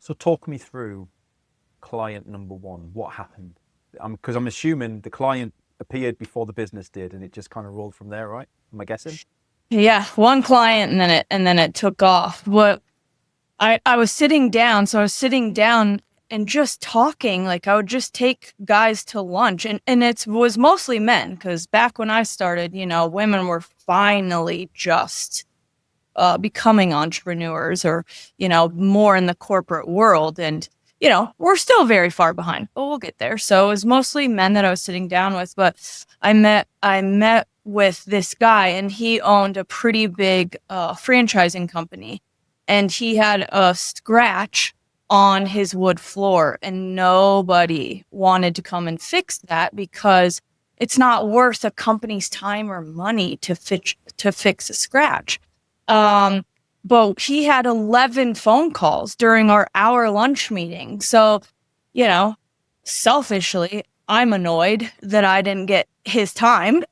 So talk me through client number one. What happened? Because I'm assuming the client appeared before the business did, and it just kind of rolled from there, right? Am I guessing? Yeah, one client and then it took off. What I was sitting down, so I was sitting down and just talking. Like I would just take guys to lunch, and it was mostly men because back when I started, women were finally just becoming entrepreneurs or more in the corporate world, and we're still very far behind, but we'll get there. So it was mostly men that I was sitting down with, but I met with this guy, and he owned a pretty big franchising company, and he had a scratch on his wood floor, and nobody wanted to come and fix that because it's not worth a company's time or money to fix a scratch. Um, but he had 11 phone calls during our hour lunch meeting. So, you know, selfishly, I'm annoyed that I didn't get his time.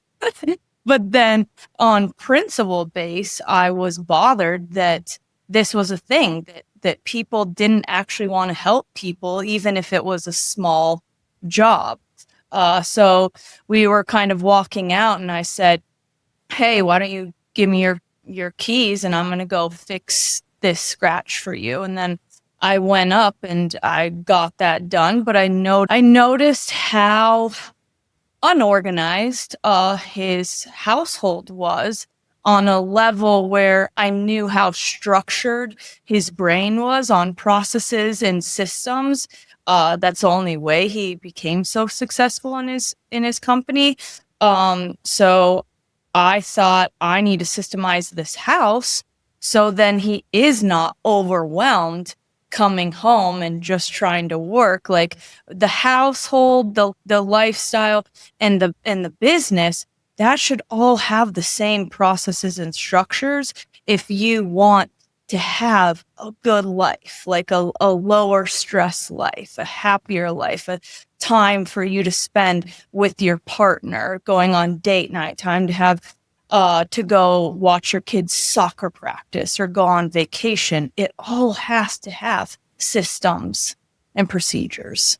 But then on principle base, I was bothered that this was a thing that people didn't actually want to help people, even if it was a small job. So we were kind of walking out, and I said, "Hey, why don't you give me your keys, and I'm gonna go fix this scratch for you." And then I went up and I got that done. But I noticed how unorganized his household was, on a level where I knew how structured his brain was on processes and systems. That's the only way he became so successful in his company. So I thought I need to systemize this house so then he is not overwhelmed coming home and just trying to work. Like the household, the lifestyle, and the business, that should all have the same processes and structures if you want to have a good life, like a lower stress life, a happier life, a time for you to spend with your partner, going on date night, time to have to go watch your kids' soccer practice or go on vacation. It all has to have systems and procedures.